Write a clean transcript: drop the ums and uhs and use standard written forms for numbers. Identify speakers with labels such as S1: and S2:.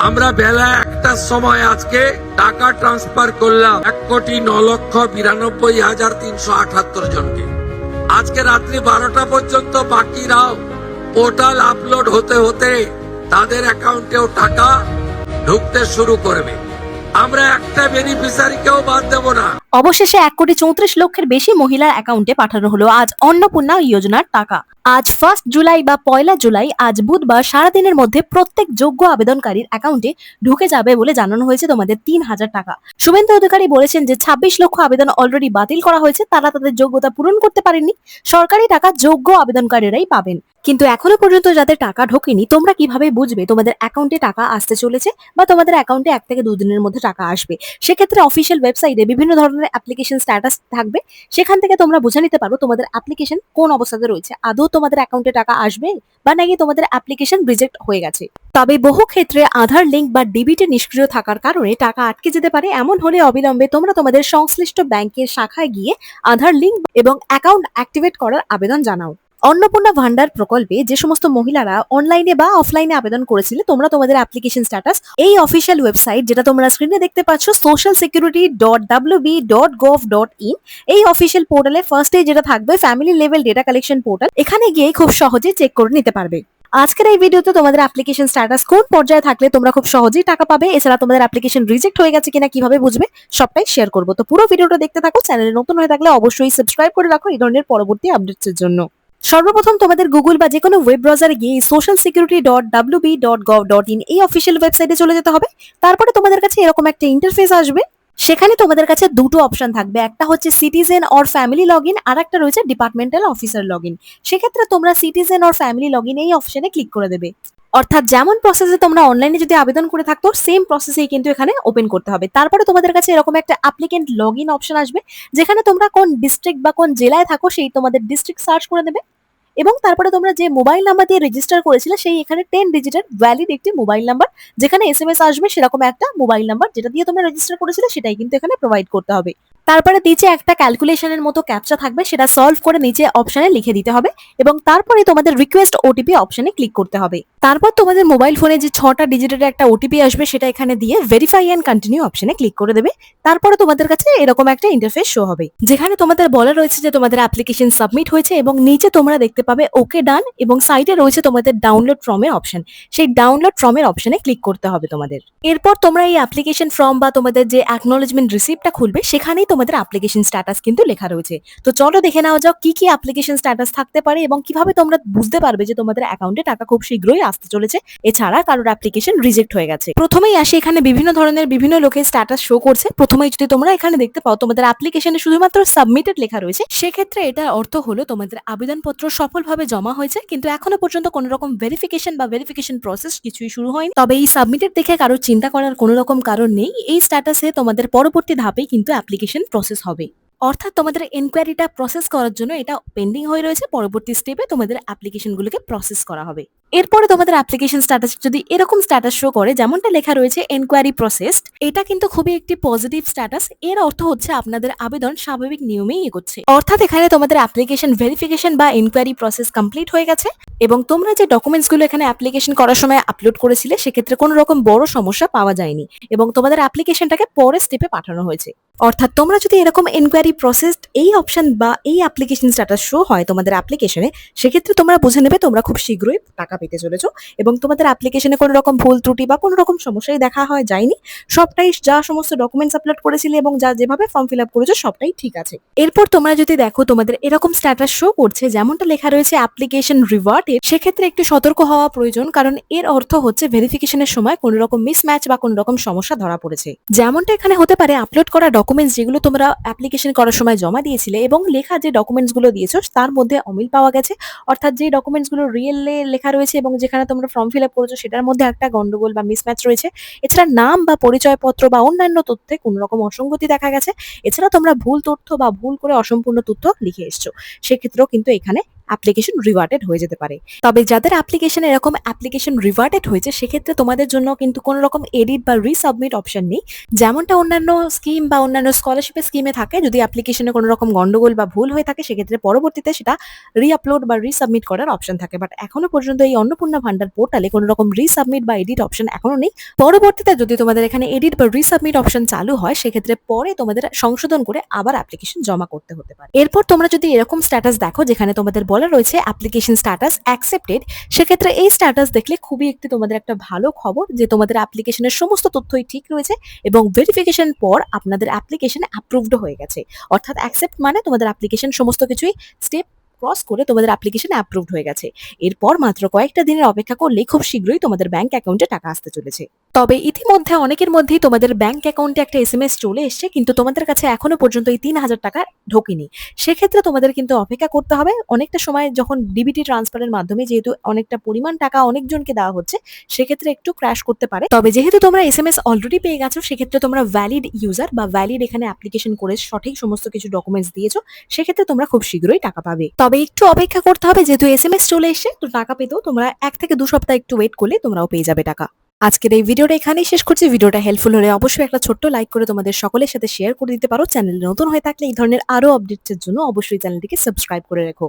S1: আমরা বেলা 1টার সময় আজকে টাকা ট্রান্সফার করলাম 1,09,92,378 জনকে। আজকে রাত্রি 12টা পর্যন্ত বাকিরাও পোর্টাল আপলোড হতে হতে তাদের অ্যাকাউন্টেও টাকা ঢুকতে শুরু করবে। আমরা একটা বেনিফিশিয়ারিকেও বাদ দেব না।
S2: অবশেষে 1,34,00,000-এর বেশি মহিলার অ্যাকাউন্টে পাঠানো হলো আজ অন্নপূর্ণা যোজনার টাকা। আজ 1 জুলাই বা 1 জুলাই আজ বুধবার সারাদিনের মধ্যে প্রত্যেক যোগ্য আবেদনকারীর অ্যাকাউন্টে ঢুকে যাবে বলে জানানো হয়েছে তোমাদের 3,000 টাকা। শুভেন্দু অধিকারী বলেছেন যে 26 লক্ষ আবেদন অলরেডি বাতিল করা হয়েছে, তারা তাদের যোগ্যতা পূরণ করতে পারেননি। সরকারি টাকা যোগ্য আবেদনকারীরাই পাবেন। কিন্তু এখনো পর্যন্ত যাদের টাকা ঢোকেনি, তোমরা কিভাবে বুঝবে তোমাদের অ্যাকাউন্টে টাকা আসতে চলেছে বা তোমাদের অ্যাকাউন্টে 1 থেকে 2 দিনের মধ্যে টাকা আসবে? সেক্ষেত্রে অফিসিয়াল ওয়েবসাইটে বিভিন্ন ধরনের অ্যাপ্লিকেশন স্ট্যাটাস থাকবে, সেখান থেকে তোমরা বুঝে নিতে পারো তোমাদের অ্যাপ্লিকেশন কোন অবস্থাতে রয়েছে, আদৌ তোমাদের অ্যাকাউন্টে টাকা আসবে বা নাকি তোমাদের অ্যাপ্লিকেশন রিজেক্ট হয়ে গেছে। তবে বহু ক্ষেত্রে আধার লিঙ্ক বা ডিবিটি নিষ্ক্রিয় থাকার কারণে টাকা আটকে যেতে পারে। এমন হলে অবিলম্বে তোমরা তোমাদের সংশ্লিষ্ট ব্যাংকের শাখায় গিয়ে আধার লিঙ্ক এবং অ্যাকাউন্ট অ্যাক্টিভেট করার আবেদন জানাও। অন্নপূর্ণা ভান্ডার প্রকল্পে যে সমস্ত মহিলারা অনলাইনে বা অফলাইনে আবেদন করেছিলে, তোমরা তোমাদের অ্যাপ্লিকেশন স্ট্যাটাস এই অফিসিয়াল ওয়েবসাইট যেটা তোমরা স্ক্রিনে দেখতে পাচ্ছ socialsecurity.wb.gov.in, এই অফিসিয়াল পোর্টালে ফার্স্টে যেটা থাকবে family level data collection portal, এখানে গিয়ে খুব সহজে চেক করে নিতে পারবে। আজকের এই ভিডিওতে তোমাদের অ্যাপ্লিকেশন স্ট্যাটাস কোন পর্যায়ে থাকলে তোমরা খুব সহজেই টাকা পাবে, এছাড়া তোমাদের অ্যাপ্লিকেশন রিজেক্ট হয়ে গেছে কিনা কিভাবে বুঝবে, সবটাই শেয়ার করবো। তো পুরো ভিডিওটা দেখতে থাকো। চ্যানেলে নতুন হয়ে থাকলে অবশ্যই সাবস্ক্রাইব করে রাখো এই ধরনের পরবর্তী আপডেটসের জন্য। সর্বপ্রথম তোমাদের গুগল বা যে কোনো ওয়েব ব্রাউজারে গিয়ে socialsecurity.wb.gov.in এই অফিসিয়াল ওয়েবসাইটে চলে যেতে হবে। তারপরে তোমাদের কাছে এরকম একটা ইন্টারফেস আসবে, সেখানে তোমাদের কাছে দুটো অপশন থাকবে, একটা হচ্ছে সিটিজেন অর ফ্যামিলি লগইন, আর একটা রয়েছে ডিপার্টমেন্টাল অফিসার লগইন। সেক্ষেত্রে তোমরা সিটিজেন অর ফ্যামিলি লগইন এই অপশনে ক্লিক করে দেবে। অর্থাৎ যেমন প্রসেসে তোমরা অনলাইনে যদি আবেদন করে থাকতো সেম প্রসেসেই কিন্তু এখানে ওপেন করতে হবে। তারপরে তোমাদের কাছে এরকম একটা অ্যাপ্লিকেন্ট লগইন অপশন আসবে, যেখানে তোমরা কোন ডিস্ট্রিক্ট বা কোন জেলায় থাকো সেই তোমাদের ডিস্ট্রিক্ট সার্চ করে দেবে এবং তারপরে তোমরা যে মোবাইল নাম্বার দিয়ে রেজিস্টার করেছিলে সেই এখানে 10 ডিজিটের ভ্যালিড একটি মোবাইল নাম্বার, যেখানে এসএমএস আসবে সেরকম একটা মোবাইল নাম্বার যেটা দিয়ে তোমরা রেজিস্টার করেছিলে সেটাই কিন্তু এখানে প্রোভাইড করতে হবে। তারপরে নিচে একটা ক্যালকুলেশনের মতো ক্যাপচা থাকবে, সেটা সলভ করে নিচে অপশনে লিখে দিতে হবে এবং তারপরে তোমাদের রিকোয়েস্ট ওটিপি অপশনে ক্লিক করতে হবে। তারপর তোমাদের মোবাইল ফোনে যে 6টা ডিজিটের একটা ওটিপি আসবে সেটা এখানে দিয়ে ভেরিফাই এন্ড কন্টিনিউ অপশনে ক্লিক করে দেবে। তারপরে তোমাদের কাছে এরকম একটা ইন্টারফেস শো হবে, যেখানে তোমাদের বলা রয়েছে যে তোমাদের অ্যাপ্লিকেশন সাবমিট হয়েছে এবং নিচে তোমরা দেখতে পাবে ওকে ডান এবং সাইডে রয়েছে তোমাদের ডাউনলোড ফর্মের অপশন। সেই ডাউনলোড ফর্মের অপশনে ক্লিক করতে হবে তোমাদের। এরপর তোমরা এই অ্যাপ্লিকেশন ফর্ম বা তোমাদের যে অ্যাকনোলেজমেন্ট রিসিপ্টটা খুলবে সেখানেই তোমাদের অ্যাপ্লিকেশন স্ট্যাটাস কিন্তু লেখা রয়েছে। তো চলো দেখে নাও যাও কি কি অ্যাপ্লিকেশন স্ট্যাটাস থাকতে পারে এবং কিভাবে তোমরা বুঝতে পারবে যে তোমাদের অ্যাকাউন্টে টাকা খুব শীঘ্রই আসতে চলেছে, এছাড়া কারোর অ্যাপ্লিকেশন রিজেক্ট হয়ে গেছে। প্রথমেই আসে এখানে বিভিন্ন ধরনের বিভিন্ন লোকের স্ট্যাটাস শো করছে। প্রথমেই যদি তোমরা এখানে দেখতে পাও তোমাদের অ্যাপ্লিকেশনে শুধুমাত্র সাবমিটেড লেখা রয়েছে, সেক্ষেত্রে এটার অর্থ হলো তোমাদের আবেদনপত্র সফলভাবে জমা হয়েছে, কিন্তু এখনো পর্যন্ত কোনো রকম ভেরিফিকেশন বা ভেরিফিকেশন প্রসেস কিছুই শুরু হয়নি। তবে এই সাবমিটেড দেখে কারোর চিন্তা করার কোনো রকম কারণ নেই, এই স্ট্যাটাসে তোমাদের পরবর্তী ধাপে কিন্তু অ্যাপ্লিকেশন প্রসেস হবে। অর্থাৎ তোমাদের এনকোয়ারিটা প্রসেস করার জন্য এটা পেন্ডিং হয়ে রয়েছে, পরবর্তী স্টেপে তোমাদের অ্যাপ্লিকেশনগুলোকে প্রসেস করা হবে। এরপরে তোমাদের অ্যাপ্লিকেশন স্ট্যাটাস যদি এরকম স্ট্যাটাস শো করে যেমনটা লেখা রয়েছে এনকোয়ারি প্রসেসড, এটা কিন্তু খুবই একটি পজিটিভ স্ট্যাটাস। এর অর্থ হচ্ছে আপনাদের আবেদন স্বাভাবিক নিয়মেই এগোচ্ছে, অর্থাৎ এখানে তোমাদের অ্যাপ্লিকেশন ভেরিফিকেশন বা এনকোয়ারি প্রসেস কমপ্লিট হয়ে গেছে এবং তোমরা যে ডকুমেন্টস গুলো এখানে অ্যাপ্লিকেশন করার সময় আপলোড করেছিলে সেক্ষেত্রে কোনো রকম বড় সমস্যা পাওয়া যায়নি এবং তোমাদের অ্যাপ্লিকেশনটাকে পরের স্টেপে পাঠানো হয়েছে। অর্থাৎ তোমরা যদি এরকম এনকোয়ারি প্রসেসড এই অপশন বা এই অ্যাপ্লিকেশন স্ট্যাটাস শো হয় তোমাদের অ্যাপ্লিকেশনে, সেক্ষেত্রে তোমরা বুঝে নেবে তোমরা খুব শীঘ্রই টাকা পেতে চলেছো এবং তোমাদের অ্যাপ্লিকেশনে কোনো রকম ভুল ত্রুটি বা কোনো রকম সমস্যাই দেখা হয় যায়নি। সবটাই যা সমস্ত ডকুমেন্টস আপলোড করেছিলে এবং যা যেভাবে ফর্ম ফিল আপ করেছো সবটাই ঠিক আছে। এরপর তোমরা যদি দেখো তোমাদের এরকম স্ট্যাটাস শো করছে যেমনটা লেখা রয়েছে অ্যাপ্লিকেশন রিভার্টেড, সেক্ষেত্রে একটু সতর্ক হওয়া প্রয়োজন, কারণ এর অর্থ হচ্ছে ভেরিফিকেশনের সময় কোনো রকম মিসম্যাচ বা কোনো রকম সমস্যা ধরা পড়েছে। যেমনটা এখানে হতে পারে আপলোড করা ডকুমেন্টস যেগুলো তোমরা অ্যাপ্লিকেশন করার সময় জমা দিয়েছিলে এবং লেখা যে ডকুমেন্টস গুলো দিয়েছো তার মধ্যে অমিল পাওয়া গেছে, অর্থাৎ যে ডকুমেন্টস গুলো রিয়েলে লেখা রয়েছে এবং যেখানে তোমরা ফর্ম ফিল আপ করেছো সেটার মধ্যে একটা গন্ডগোল বা মিসম্যাচ রয়েছে। এছাড়া নাম বা পরিচয়পত্র বা অন্যান্য তথ্যে কোনো রকম অসঙ্গতি দেখা গেছে। এছাড়া তোমরা ভুল তথ্য বা ভুল করে অসম্পূর্ণ তথ্য লিখে এসছো, সেক্ষেত্রেও কিন্তু এখানে অ্যাপ্লিকেশন রিভার্টেড হয়ে যেতে পারে। তবে যাদের অ্যাপ্লিকেশন এরকম অ্যাপ্লিকেশন রিভার্টেড হয়েছে সেক্ষেত্রে তোমাদের জন্য কিন্তু কোনো রকম এডিট বা রিসাবমিট অপশন নেই, যেমনটা অন্যান্য স্কিম বা অন্যান্য স্কলারশিপের স্কিমে থাকে। যদি অ্যাপ্লিকেশনে কোনো রকম গন্ডগোল বা ভুল হয়ে থাকে সেক্ষেত্রে পরবর্তীতে সেটা রিআপলোড বা রিসাবমিট করার অপশন থাকে, বাট এখনো পর্যন্ত এই অন্নপূর্ণা ভান্ডার পোর্টালে কোনো রকম রিসাবমিট বা এডিট অপশন এখনো নেই। পরবর্তীতে যদি তোমাদের এখানে এডিট বা রিসাবমিট অপশন চালু হয় সেক্ষেত্রে পরে তোমাদের সংশোধন করে আবার অ্যাপ্লিকেশন জমা করতে হতে পারে। এরপর তোমরা যদি এরকম স্ট্যাটাস দেখো যেখানে তোমাদের বলা রয়েছে অ্যাপ্লিকেশন স্ট্যাটাস অ্যাকসেপ্টেড, সেক্ষেত্রে এই স্ট্যাটাস দেখলে খুবই তোমাদের একটা ভালো খবর যে তোমাদের অ্যাপ্লিকেশনের সমস্ত তথ্যই ঠিক রয়েছে এবং ভেরিফিকেশন পর আপনাদের অ্যাপ্লিকেশন অ্যাপ্রুভড হয়ে গেছে। অর্থাৎ অ্যাকসেপ্ট মানে তোমাদের অ্যাপ্লিকেশন সমস্ত কিছুই স্টেপ ক্রস করে তোমাদের অ্যাপ্লিকেশন অ্যাপ্রুভড হয়ে গেছে। এরপর মাত্র কয়েকটা দিনের অপেক্ষা করলেই খুব শীঘ্রই তোমাদের ব্যাংক অ্যাকাউন্টে টাকা আসতে চলেছে। তবে ইতিমধ্যে অনেকের মধ্যেই তোমাদের ব্যাংক অ্যাকাউন্টে একটা এসএমএস চলে এসেছে, কিন্তু তোমাদের কাছে এখনো পর্যন্ত এই ৩,০০০ টাকা ঢোকেনি। সেক্ষেত্রে তোমাদের কিন্তু অপেক্ষা করতে হবে অনেকটা সময়, যখন ডিবিটি ট্রান্সফারের মাধ্যমে যেহেতু অনেকটা পরিমাণ টাকা অনেকজনকে দেওয়া হচ্ছে সেক্ষেত্রে একটু ক্র্যাশ করতে পারে। তবে যেহেতু তোমরা এসএমএস অলরেডি পেয়ে গেছো সেক্ষেত্রে তোমরা ভ্যালিড ইউজার বা ভ্যালিড এখানে অ্যাপ্লিকেশন করে সঠিক সমস্ত কিছু ডকুমেন্টস দিয়েছো, সেক্ষেত্রে তোমরা খুব শীঘ্রই টাকা পাবে। তবে একটু অপেক্ষা করতে হবে, যেহেতু এসএমএস চলে এসেছে তো টাকা পেতেও তোমরা 1 থেকে 2 সপ্তাহ একটু ওয়েট করলে তোমরাও পেয়ে যাবে টাকা। আজকের এই ভিডিওটা এখানেই শেষ করছি। ভিডিওটা হেল্পফুল হলে অবশ্যই একটা ছোট্ট লাইক করে তোমাদের সকলের সাথে শেয়ার করে দিতে পারো। চ্যানেলে নতুন হয়ে থাকলে এই ধরনের আরো আপডেটসের জন্য অবশ্যই চ্যানেলটিকে সাবস্ক্রাইব করে রেখো।